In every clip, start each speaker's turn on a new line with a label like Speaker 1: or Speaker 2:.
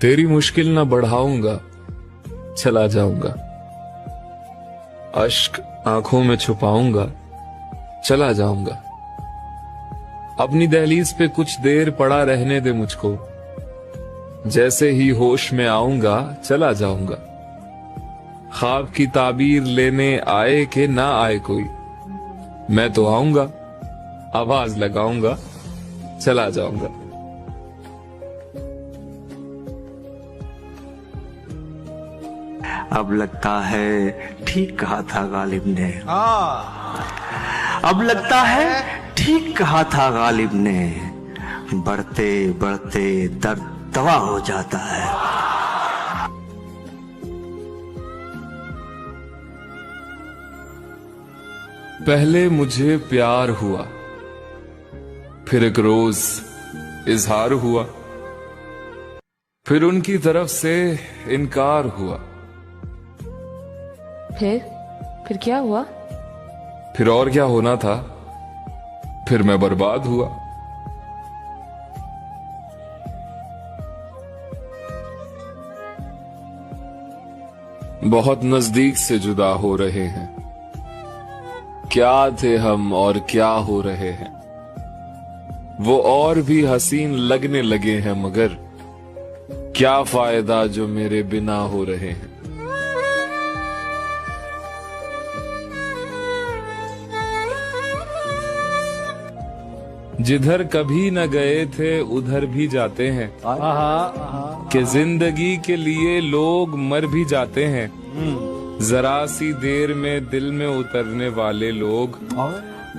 Speaker 1: तेरी मुश्किल ना बढ़ाऊंगा, चला जाऊंगा। अश्क आंखों में छुपाऊंगा, चला जाऊंगा। अपनी दहलीज पे कुछ देर पड़ा रहने दे मुझको, जैसे ही होश में आऊंगा चला जाऊंगा। ख्वाब की ताबीर लेने आए कि ना आए कोई, मैं तो आऊंगा, आवाज लगाऊंगा, चला जाऊंगा।
Speaker 2: अब लगता है ठीक कहा था गालिब ने। अब लगता है ठीक कहा था गालिब ने, बढ़ते बढ़ते दर्द दवा हो जाता है।
Speaker 1: पहले मुझे प्यार हुआ, फिर एक रोज इजहार हुआ, फिर उनकी तरफ से इनकार हुआ।
Speaker 3: फिर क्या हुआ?
Speaker 1: फिर और क्या होना था, फिर मैं बर्बाद हुआ। बहुत नजदीक से जुदा हो रहे हैं, क्या थे हम और क्या हो रहे हैं। वो और भी हसीन लगने लगे हैं, मगर क्या फायदा जो मेरे बिना हो रहे हैं। जिधर कभी न गए थे उधर भी जाते हैं, कि जिंदगी के लिए लोग मर भी जाते हैं। जरा सी देर में दिल में उतरने वाले लोग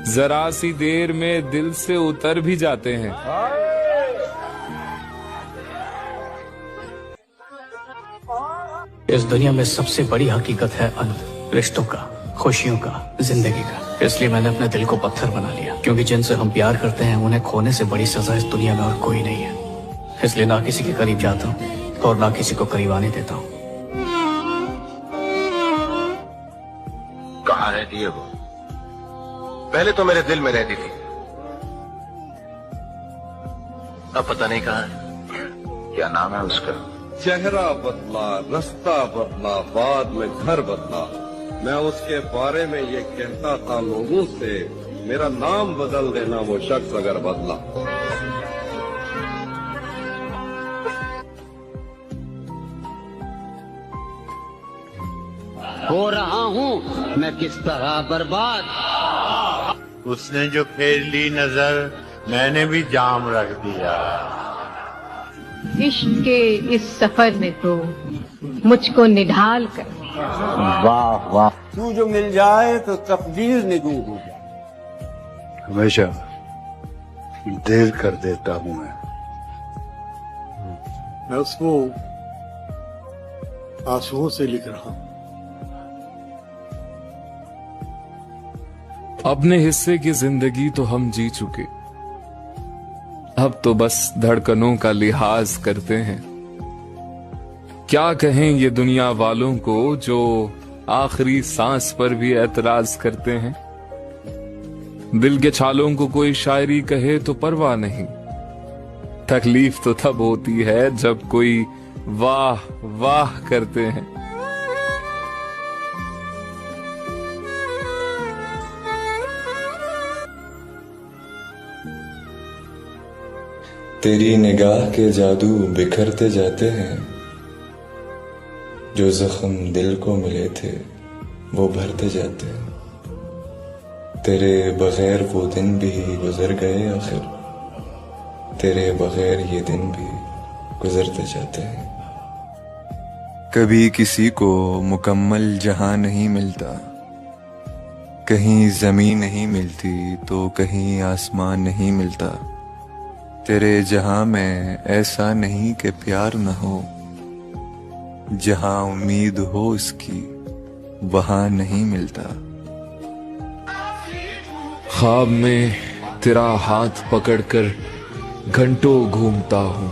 Speaker 1: जरा सी देर में दिल से उतर भी जाते हैं।
Speaker 4: इस दुनिया में सबसे बड़ी हकीकत है अंत, रिश्तों का, खुशियों का, जिंदगी का। इसलिए मैंने अपने दिल को पत्थर बना लिया, क्योंकि जिनसे हम प्यार करते हैं उन्हें खोने से बड़ी सजा इस दुनिया में और कोई नहीं है। इसलिए ना किसी के करीब जाता हूँ और ना किसी को करीब आने देता हूँ।
Speaker 5: कहाँ रहती है वो? पहले तो मेरे दिल में रहती थी, अब पता नहीं कहाँ है। क्या नाम है उसका?
Speaker 6: चेहरा बदला, रास्ता बदला, बाद में घर बदला। मैं उसके बारे में ये कहता था लोगों से, मेरा नाम बदल देना वो शख्स अगर बदला।
Speaker 7: हो रहा हूँ मैं किस तरह बर्बाद।
Speaker 8: उसने जो फेर ली नजर, मैंने भी जाम रख दिया।
Speaker 9: इश्क के इस सफर में तो मुझको निढाल कर।
Speaker 7: वाह वाह।
Speaker 6: तू जो मिल जाए तो तकदीर निगू हो जाए।
Speaker 8: हमेशा देर कर देता हूँ मैं उसको आंसुओं से लिख रहा हूँ।
Speaker 1: अपने हिस्से की जिंदगी तो हम जी चुके, अब तो बस धड़कनों का लिहाज करते हैं। क्या कहें ये दुनिया वालों को जो आखिरी सांस पर भी एतराज करते हैं। दिल के छालों को कोई शायरी कहे तो परवाह नहीं, तकलीफ तो तब होती है जब कोई वाह वाह करते हैं।
Speaker 10: तेरी निगाह के जादू बिखरते जाते हैं, जो जख्म दिल को मिले थे वो भरते जाते हैं। तेरे बगैर वो दिन भी गुजर गए आखिर, तेरे बगैर ये दिन भी गुजरते जाते हैं। कभी किसी को मुकम्मल जहां नहीं मिलता, कहीं जमीन नहीं मिलती तो कहीं आसमान नहीं मिलता। तेरे जहां में ऐसा नहीं कि प्यार न हो, जहां उम्मीद हो इसकी वहां नहीं मिलता।
Speaker 1: ख्वाब में तेरा हाथ पकड़कर घंटों घूमता हूं,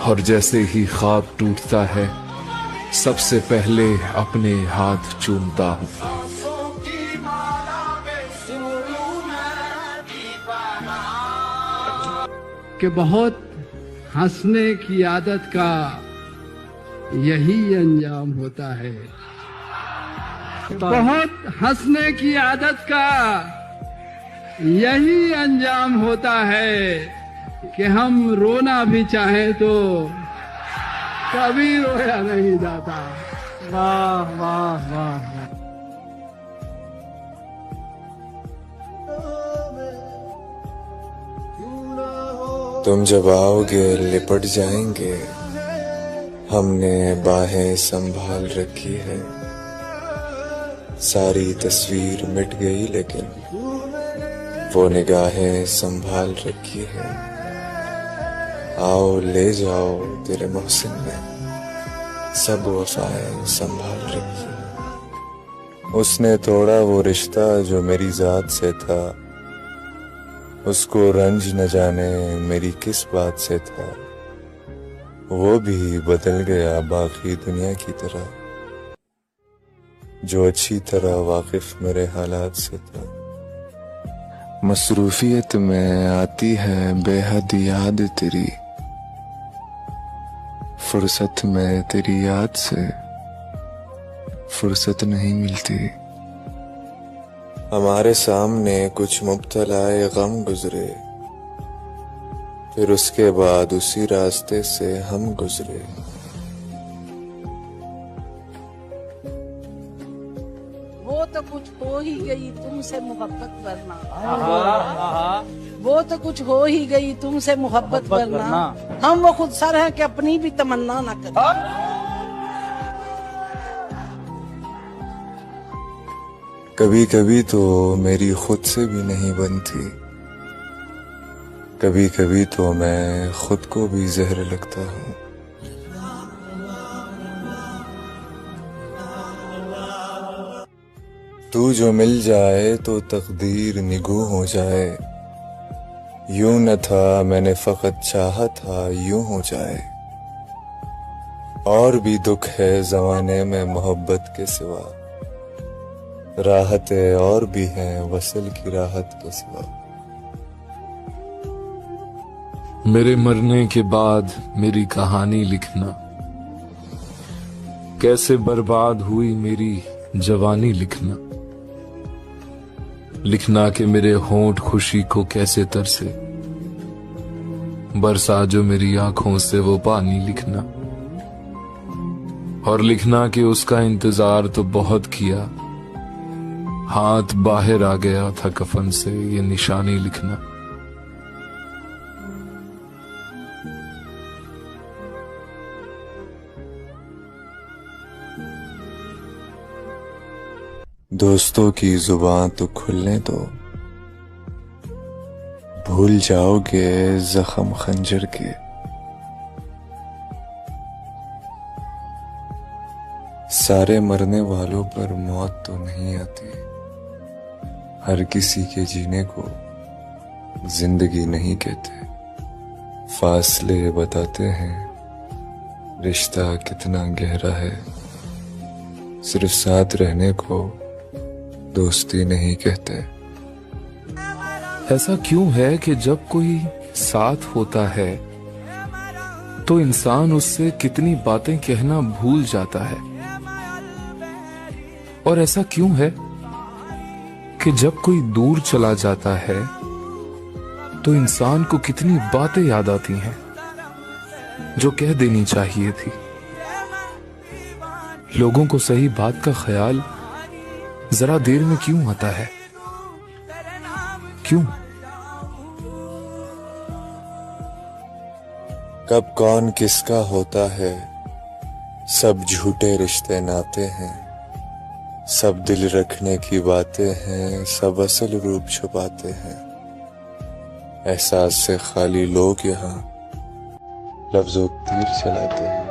Speaker 1: और जैसे ही ख्वाब टूटता है सबसे पहले अपने हाथ चूमता हूं।
Speaker 11: कि बहुत हंसने की आदत का यही अंजाम होता है। बहुत हंसने की आदत का यही अंजाम होता है कि हम रोना भी चाहें तो कभी रोया नहीं जाता। वाह वाह वाह।
Speaker 10: तुम जब आओगे लिपट जाएंगे, हमने बाहें संभाल रखी है। सारी तस्वीर मिट गई लेकिन वो निगाहें संभाल रखी है। आओ ले जाओ तेरे मोहसिन ने सब वफाएं संभाल रखी। उसने तोड़ा वो रिश्ता जो मेरी जात से था, उसको रंज न जाने मेरी किस बात से था। वो भी बदल गया बाकी दुनिया की तरह, जो अच्छी तरह वाकिफ मेरे हालात से था। मसरूफियत में आती है बेहद याद तेरी, फुर्सत में तेरी याद से फुर्सत नहीं मिलती। हमारे सामने कुछ मुब्तलाए गम गुजरे, फिर उसके बाद उसी रास्ते से हम गुजरे।
Speaker 12: वो तो कुछ हो ही गई तुमसे मोहब्बत वरना, वो तो कुछ हो ही गई तुमसे मोहब्बत वरना, हम वो खुद सर हैं कि अपनी भी तमन्ना न करें।
Speaker 10: कभी कभी तो मेरी खुद से भी नहीं बनती, कभी कभी तो मैं खुद को भी जहर लगता हूँ। तू जो मिल जाए तो तकदीर निगू हो जाए, यूं न था मैंने फकत चाहा था यूं हो जाए। और भी दुख है जमाने में मोहब्बत के सिवा, राहतें और भी हैं वसल की राहत के सिवा।
Speaker 1: मेरे मरने के बाद मेरी कहानी लिखना, कैसे बर्बाद हुई मेरी जवानी लिखना। लिखना कि मेरे होंठ खुशी को कैसे तरसे, बरसा जो मेरी आंखों से वो पानी लिखना। और लिखना कि उसका इंतजार तो बहुत किया, हाथ बाहर आ गया था कफन से ये निशानी लिखना।
Speaker 10: दोस्तों की जुबान तो खुलने दो, भूल जाओगे जख्म खंजर के। सारे मरने वालों पर मौत तो नहीं आती, हर किसी के जीने को जिंदगी नहीं कहते। फासले बताते हैं रिश्ता कितना गहरा है, सिर्फ साथ रहने को दोस्ती नहीं कहते।
Speaker 1: ऐसा क्यों है कि जब कोई साथ होता है तो इंसान उससे कितनी बातें कहना भूल जाता है, और ऐसा क्यों है कि जब कोई दूर चला जाता है तो इंसान को कितनी बातें याद आती हैं जो कह देनी चाहिए थी। लोगों को सही बात का ख्याल जरा देर में क्यों आता है, क्यों?
Speaker 10: कब कौन किसका होता है, सब झूठे रिश्ते नाते हैं। सब दिल रखने की बातें हैं, सब असल रूप छुपाते हैं। एहसास से खाली लोग यहाँ लफ्जों तीर चलाते हैं।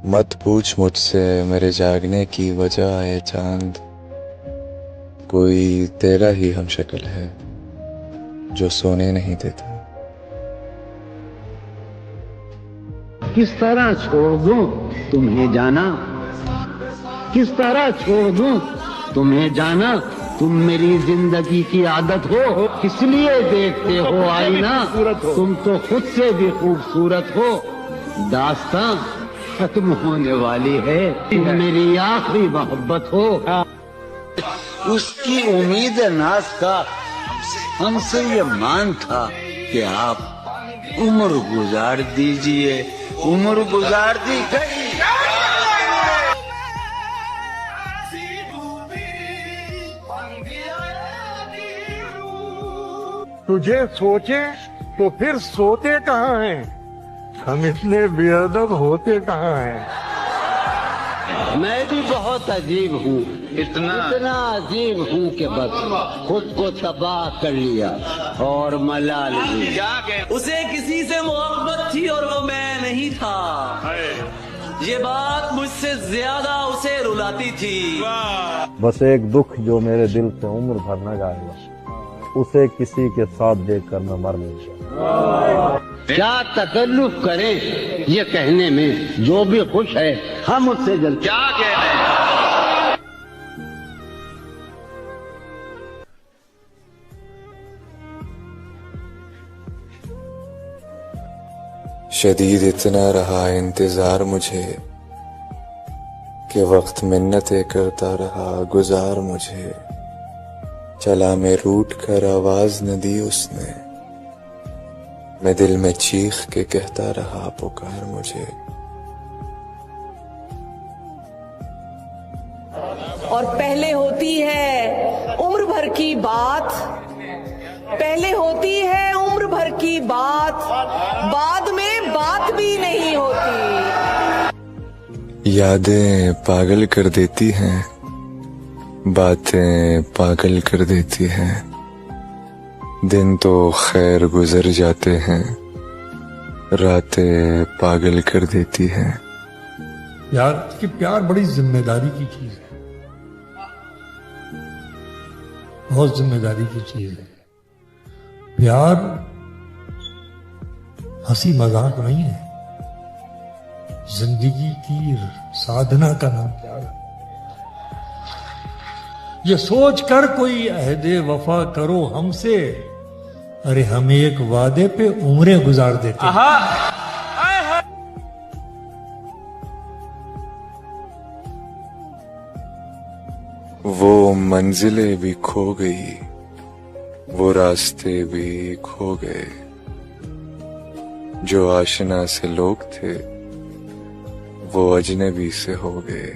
Speaker 10: मत पूछ मुझसे मेरे जागने की वजह है चांद, कोई तेरा ही हम शक्ल है जो सोने नहीं देता।
Speaker 7: किस तरह छोड़ दूं तुम्हें जाना, किस तरह छोड़ दूं तुम्हें जाना, तुम मेरी जिंदगी की आदत हो, इसलिए देखते हो आईना। तुम तो खुद से भी खूबसूरत हो। दास्तां खत्म होने वाली है, तुम मेरी आखिरी मोहब्बत हो। उसकी उम्मीद नाज का हमसे ये मान था कि आप उम्र गुजार दीजिए। उम्र गुजार दी गई।
Speaker 13: तुझे सोचे तो फिर सोते कहाँ हैं? हम इतने बेअदब होते कहाँ हैं?
Speaker 7: मैं भी बहुत अजीब हूँ, इतना अजीब हूँ कि बस खुद को तबाह कर लिया और मलाल भी।
Speaker 14: उसे किसी से मोहब्बत थी और वो मैं नहीं था। ये बात मुझसे ज्यादा उसे रुलाती थी।
Speaker 15: बस एक दुख जो मेरे दिल से उम्र भर न जाएगा, उसे किसी के साथ देखकर मैं मर नहीं जाऊंगा।
Speaker 7: क्या तकल्लुफ करें ये कहने में, जो भी खुश है हम उससे जल्द क्या कहने।
Speaker 10: शदीद इतना रहा इंतजार मुझे कि वक्त मिन्नतें करता रहा गुजार मुझे। चला मैं रूठ कर आवाज न दी उसने, मैं दिल में चीख के कहता रहा पुकार मुझे।
Speaker 16: और पहले होती है उम्र भर की बात, पहले होती है उम्र भर की बात, बाद में बात भी नहीं होती।
Speaker 10: यादें पागल कर देती हैं, बातें पागल कर देती हैं। दिन तो खैर गुजर जाते हैं, रातें पागल कर देती हैं।
Speaker 17: यार कि प्यार बड़ी जिम्मेदारी की चीज है, बहुत जिम्मेदारी की चीज है। प्यार हंसी मजाक नहीं है, जिंदगी की साधना का नाम प्यार है। ये सोच कर कोई अहदे वफा करो हमसे, अरे हम एक वादे पे उम्रें गुजार देते हैं।
Speaker 10: वो मंजिलें भी खो गई, वो रास्ते भी खो गए। जो आशना से लोग थे वो अजनबी से हो गए।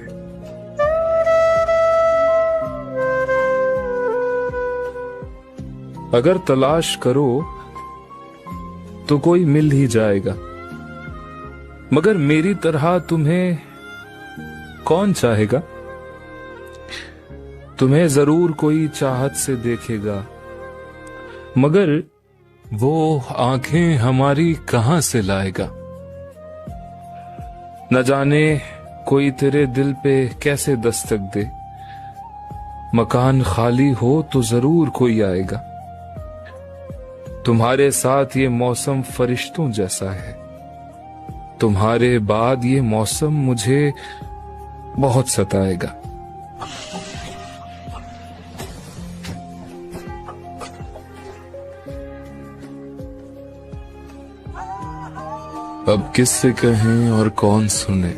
Speaker 1: अगर तलाश करो तो कोई मिल ही जाएगा, मगर मेरी तरह तुम्हें कौन चाहेगा? तुम्हें जरूर कोई चाहत से देखेगा, मगर वो आंखें हमारी कहां से लाएगा? न जाने कोई तेरे दिल पे कैसे दस्तक दे, मकान खाली हो तो जरूर कोई आएगा। तुम्हारे साथ ये मौसम फरिश्तों जैसा है, तुम्हारे बाद ये मौसम मुझे बहुत सताएगा। अब किससे कहें और कौन सुने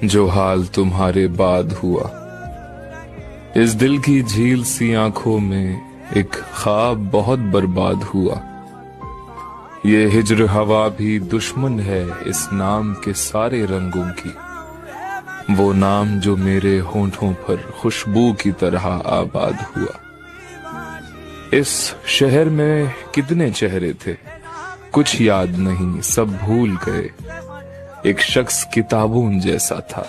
Speaker 1: जो हाल तुम्हारे बाद हुआ। इस दिल की झील सी आंखों में एक ख्वाब बहुत बर्बाद हुआ। ये हिज्र हवा भी दुश्मन है इस नाम के सारे रंगों की, वो नाम जो मेरे होंठों पर खुशबू की तरह आबाद हुआ। इस शहर में कितने चेहरे थे, कुछ याद नहीं, सब भूल गए। एक शख्स किताबों जैसा था,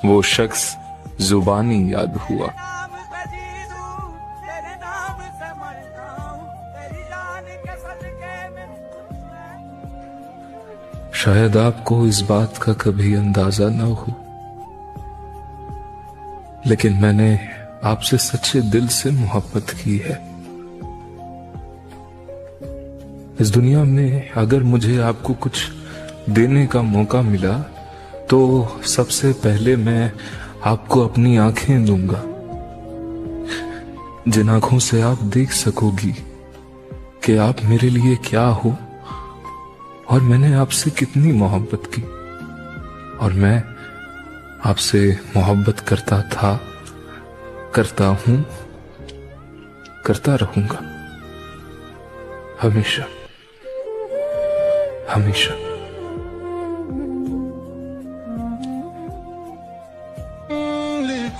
Speaker 1: वो शख्स जुबानी याद हुआ। शायद आपको इस बात का कभी अंदाजा न हो, लेकिन मैंने आपसे सच्चे दिल से मोहब्बत की है। इस दुनिया में अगर मुझे आपको कुछ देने का मौका मिला तो सबसे पहले मैं आपको अपनी आंखें दूंगा। जिन आंखों से आप देख सकोगी कि आप मेरे लिए क्या हो और मैंने आपसे कितनी मोहब्बत की और मैं आपसे मोहब्बत करता था, करता हूं, करता रहूंगा हमेशा हमेशा।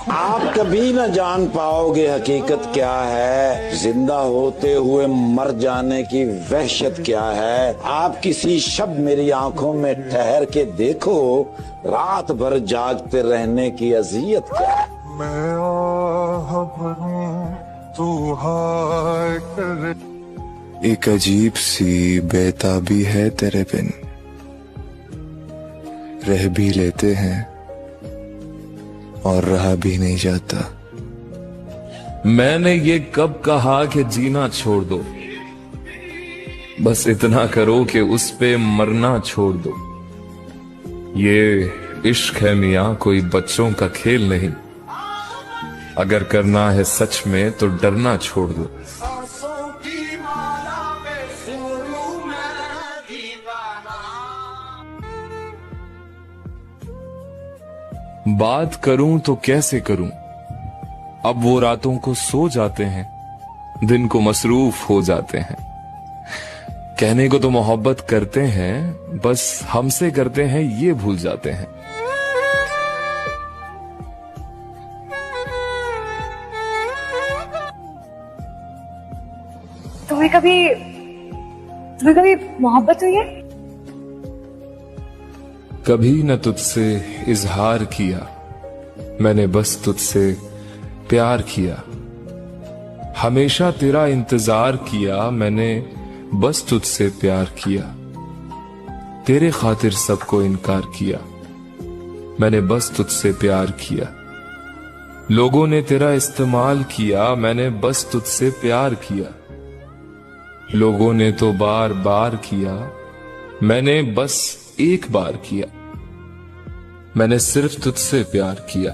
Speaker 18: आप कभी न जान पाओगे हकीकत क्या है, जिंदा होते हुए मर जाने की वहशत क्या है। आप किसी शब मेरी आंखों में ठहर के देखो, रात भर जागते रहने की अजियत क्या है।
Speaker 13: मैं आह भरूं, तू हाय करे।
Speaker 10: एक अजीब सी बेताबी है तेरे बिन, रह भी लेते हैं और रहा भी नहीं जाता।
Speaker 1: मैंने ये कब कहा कि जीना छोड़ दो, बस इतना करो कि उस पे मरना छोड़ दो। ये इश्क है मियां, कोई बच्चों का खेल नहीं। अगर करना है सच में तो डरना छोड़ दो। बात करूं तो कैसे करूं, अब वो रातों को सो जाते हैं, दिन को मसरूफ हो जाते हैं। कहने को तो मोहब्बत करते हैं, बस हमसे करते हैं ये भूल जाते हैं।
Speaker 19: तुम्हें कभी मोहब्बत हुई है?
Speaker 1: कभी न तुझसे इजहार किया, मैंने बस तुझसे प्यार किया। हमेशा तेरा इंतजार किया, मैंने बस तुझसे प्यार किया। तेरे खातिर सबको इनकार किया, मैंने बस तुझसे प्यार किया। लोगों ने तेरा इस्तेमाल किया, मैंने बस तुझसे प्यार किया। लोगों ने तो बार बार किया, मैंने बस एक बार किया। मैंने सिर्फ तुझसे प्यार किया।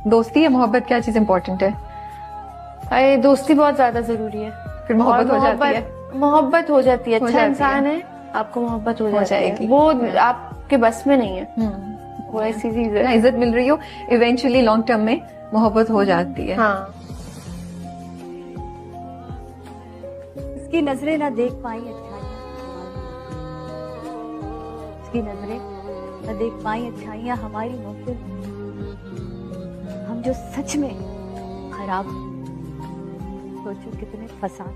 Speaker 3: दोस्ती या मोहब्बत, क्या चीज इंपॉर्टेंट है?
Speaker 20: अरे दोस्ती बहुत ज्यादा जरूरी है।
Speaker 3: फिर मोहब्बत हो जाती है।
Speaker 20: मोहब्बत हो जाती है।
Speaker 3: हो
Speaker 20: अच्छा
Speaker 3: जाती
Speaker 20: इंसान
Speaker 3: है।
Speaker 20: है, आपको मोहब्बत हो
Speaker 3: जाएगी।
Speaker 20: है। वो आपके बस में नहीं है। वो ऐसी चीज है।
Speaker 3: इज्जत मिल रही हो, इवेंचुअली लॉन्ग टर्म में मोहब्बत हो जाती है।
Speaker 20: हाँ।
Speaker 19: इसकी नजरें ना देख पाई अच्छाइयाँ, इसकी नजरें न देख पाई अच्छाइयाँ हमारी महफिल। हम जो सच में खराब, सोचो कितने फसाद।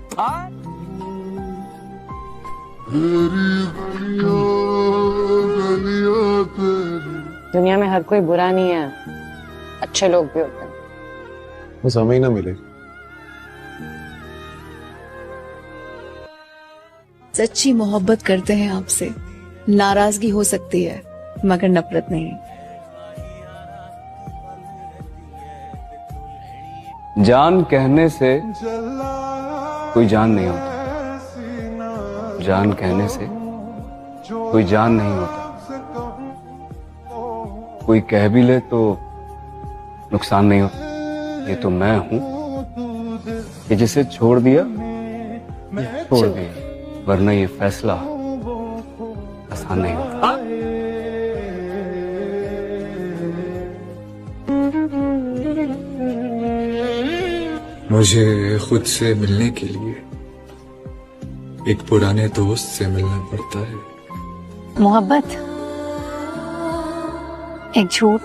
Speaker 21: दुनिया में हर कोई बुरा नहीं है, अच्छे लोग भी होते हैं।
Speaker 22: बस हमें ही ना मिले।
Speaker 23: सच्ची मोहब्बत करते हैं आपसे, नाराजगी हो सकती है मगर नफरत नहीं।
Speaker 24: जान कहने से कोई जान नहीं होता, जान कहने से कोई जान नहीं होता। कोई कह भी ले तो नुकसान नहीं होता। ये तो मैं हूं कि जिसे छोड़ दिया छोड़ दिया, वरना ये फैसला आसान नहीं होता।
Speaker 10: मुझे खुद से मिलने के लिए एक पुराने दोस्त से मिलना पड़ता है।
Speaker 19: मोहब्बत एक झूठ,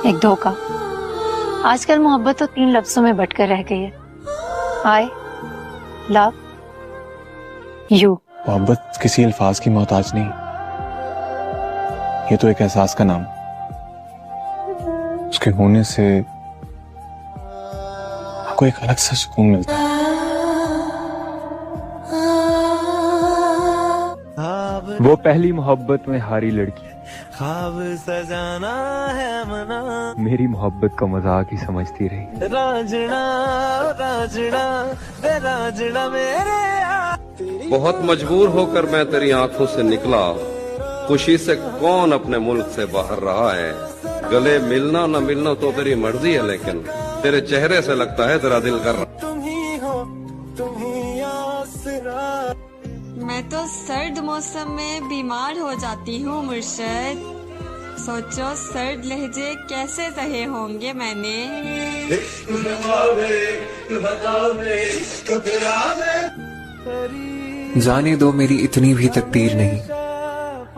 Speaker 19: एक धोखा। आजकल मोहब्बत तो 3 लफ्जों में बटकर रह गई है, आई लव यू।
Speaker 22: मोहब्बत किसी अल्फाज की मोहताज नहीं, ये तो एक एहसास का नाम। उसके होने से आपको एक अलग सा सुकून मिलता है।
Speaker 25: वो पहली मोहब्बत में हारी लड़की
Speaker 14: ख्वाब सजाना है मना,
Speaker 25: मेरी मोहब्बत का मजाक ही समझती रही।
Speaker 14: राजना राजना राजना मेरे
Speaker 6: बहुत मजबूर होकर मैं तेरी आंखों से निकला, खुशी से कौन अपने मुल्क से बाहर रहा है। गले मिलना न मिलना तो तेरी मर्जी है, लेकिन तेरे चेहरे से लगता है तेरा दिल कर रहा।
Speaker 2: मैं तो सर्द मौसम में बीमार हो जाती हूँ मुर्शद। सोचो सर्द लहजे कैसे सहे होंगे मैंने।
Speaker 4: जाने दो मेरी इतनी भी तकदीर नहीं,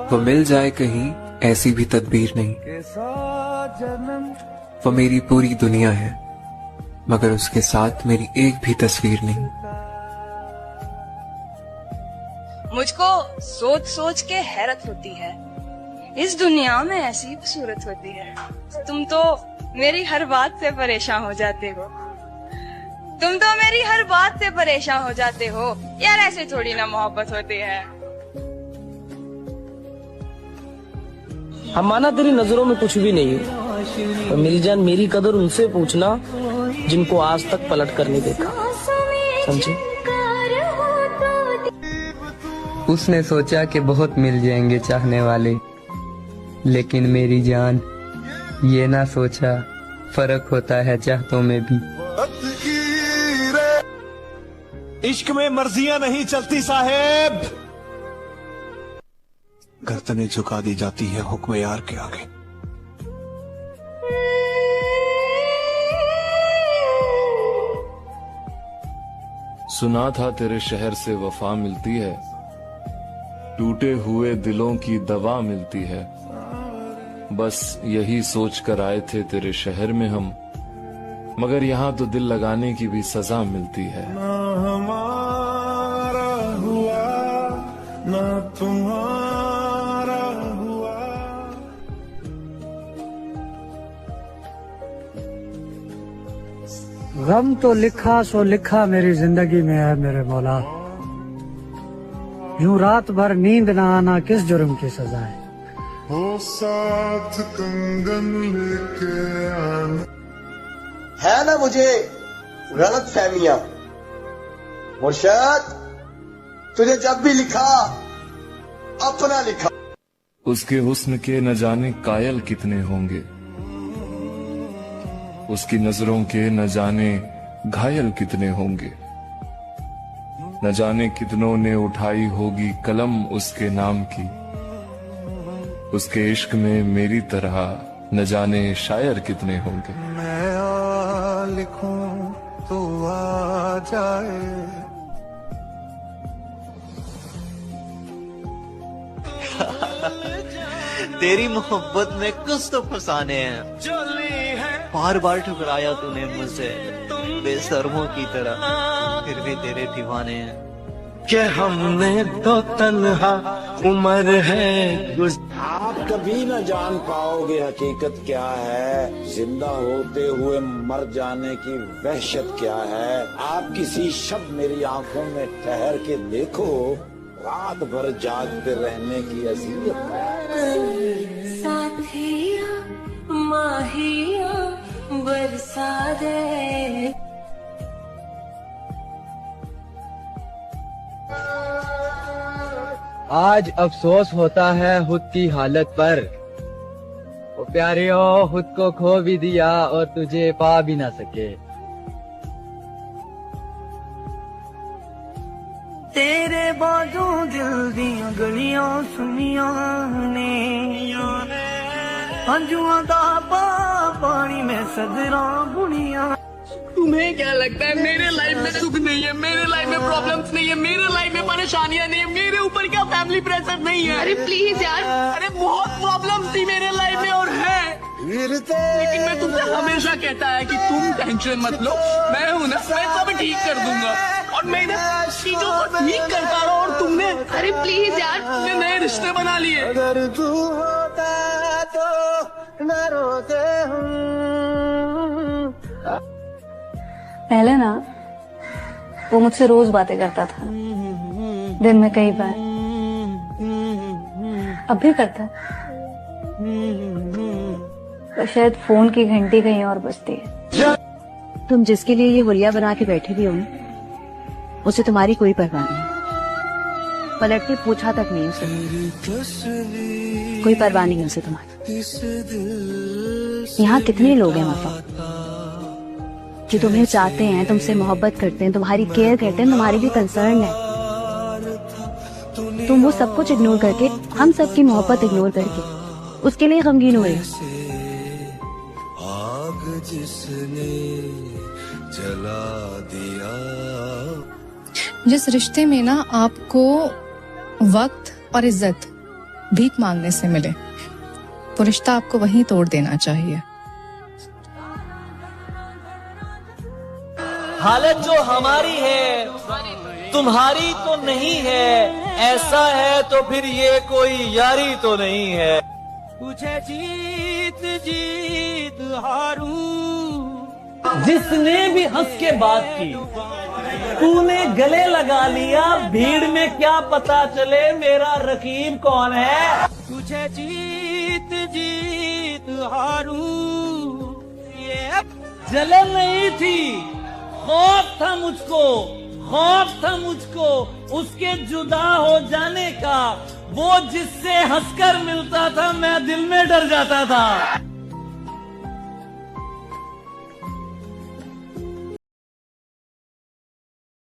Speaker 4: वो मिल जाए कहीं ऐसी भी तदबीर नहीं। वो मेरी पूरी दुनिया है मगर उसके साथ मेरी एक भी तस्वीर नहीं।
Speaker 5: मुझको सोच सोच के हैरत होती है, इस दुनिया में ऐसी खूबसूरत होती है। तुम तो मेरी हर बात से परेशान हो जाते हो, तुम तो मेरी हर बात से परेशान हो जाते हो। यार ऐसे थोड़ी ना मोहब्बत होती है।
Speaker 8: हम माना तेरी नजरों में कुछ भी नहीं है, तो मेरी जान मेरी कदर उनसे पूछना जिनको आज तक पलट कर नहीं देखा, समझे?
Speaker 9: उसने सोचा कि बहुत मिल जाएंगे चाहने वाले, लेकिन मेरी जान ये ना सोचा फर्क होता है चाहतों में भी।
Speaker 26: इश्क में मर्जियां नहीं चलती साहेब, गर्दनें झुका दी जाती है हुक्म यार के आगे।
Speaker 1: सुना था तेरे शहर से वफा मिलती है, टूटे हुए दिलों की दवा मिलती है। बस यही सोच कर आए थे तेरे शहर में हम, मगर यहाँ तो दिल लगाने की भी सजा मिलती है।
Speaker 26: ना हमारा हुआ ना तुम्हारा हुआ।
Speaker 27: गम तो लिखा सो लिखा मेरी जिंदगी में है मेरे मौला। यूं रात भर नींद ना आना किस जुर्म की सजा है।
Speaker 26: हो साथ कंगन लेके आना।
Speaker 28: है ना मुझे गलत फहमियां मुर्शद, तुझे जब भी लिखा अपना लिखा।
Speaker 1: उसके हुस्न के न जाने कायल कितने होंगे, उसकी नजरों के न जाने घायल कितने होंगे। न जाने कितनों ने उठाई होगी कलम उसके नाम की, उसके इश्क में मेरी तरह न जाने शायर कितने होंगे।
Speaker 26: मैं आ लिखूं तो आ जाए।
Speaker 29: तेरी मोहब्बत में कुछ तो फसाने हैं, बार बार ठुकराया तूने मुझसे बेशर्मों की तरह, फिर भी तेरे दीवाने हैं।
Speaker 26: कि हमने तो तन्हा उम्र है।
Speaker 18: आप कभी न जान पाओगे हकीकत क्या है, जिंदा होते हुए मर जाने की वहशत क्या है। आप किसी शब मेरी आंखों में ठहर के देखो, रात भर जागते रहने की अज़ियत क्या है।
Speaker 2: साथिया माहिया बरसा दे।
Speaker 9: आज अफसोस होता है खुद की हालत पर, वो प्यारे हो खुद को खो भी दिया और तुझे पा भी ना सके।
Speaker 30: तेरे बाजू दिल दियां गलियां सुनिया ने, हंजुआ दा पानी में सदरा बुनिया।
Speaker 31: तुम्हें क्या लगता है मेरे लाइफ में सुख नहीं है, मेरे लाइफ में प्रॉब्लम्स नहीं है, मेरे लाइफ में परेशानियां नहीं है, मेरे ऊपर क्या फैमिली प्रेशर नहीं है? अरे प्लीज यार, अरे बहुत प्रॉब्लम्स थी मेरे लाइफ में और है, लेकिन मैं तुमसे हमेशा कहता है कि तुम टेंशन मत लो, मैं हूँ ना, मैं सब ठीक कर दूंगा। और मैंने चीजों को ठीक करता रहा और तुमने, अरे प्लीज यार, तुमने नए रिश्ते बना लिए।
Speaker 30: अगर तू होता तो न रोते हम।
Speaker 19: पहले ना वो मुझसे रोज बातें करता था, दिन में कई बार, अब भी करता, पर शायद फोन की घंटी कहीं और बजती है।
Speaker 32: तुम जिसके लिए ये हुलिया बना के बैठे भी हो, उसे तुम्हारी कोई परवाह नहीं।
Speaker 3: पलट के पूछा तक नहीं उसे। कोई परवाह नहीं उसे तुम्हारी। यहाँ कितने लोग हैं वफा जो तुम्हें चाहते हैं, तुमसे मोहब्बत करते हैं, तुम्हारी केयर करते हैं, तुम्हारी भी कंसर्न है। तुम वो सब कुछ इग्नोर करके, हम सब की मोहब्बत इग्नोर करके उसके लिए गमगीन हुए।
Speaker 7: जिस रिश्ते में ना आपको वक्त और इज्जत भीख मांगने से मिले, वो रिश्ता आपको वहीं तोड़ देना चाहिए।
Speaker 14: हालत जो हमारी है तुम्हारी तो नहीं है, ऐसा है तो फिर ये कोई यारी तो नहीं है।
Speaker 30: पूछे जीत जीत हारू,
Speaker 14: जिसने भी हंस के बात की तूने गले लगा लिया, भीड़ में क्या पता चले मेरा रकीब कौन है।
Speaker 30: पूछे जीत जीत हारू,
Speaker 14: ये जलन नहीं थी, खौफ था मुझको, खौफ था मुझको उसके जुदा हो जाने का। वो जिससे हंसकर मिलता था मैं दिल में डर जाता था।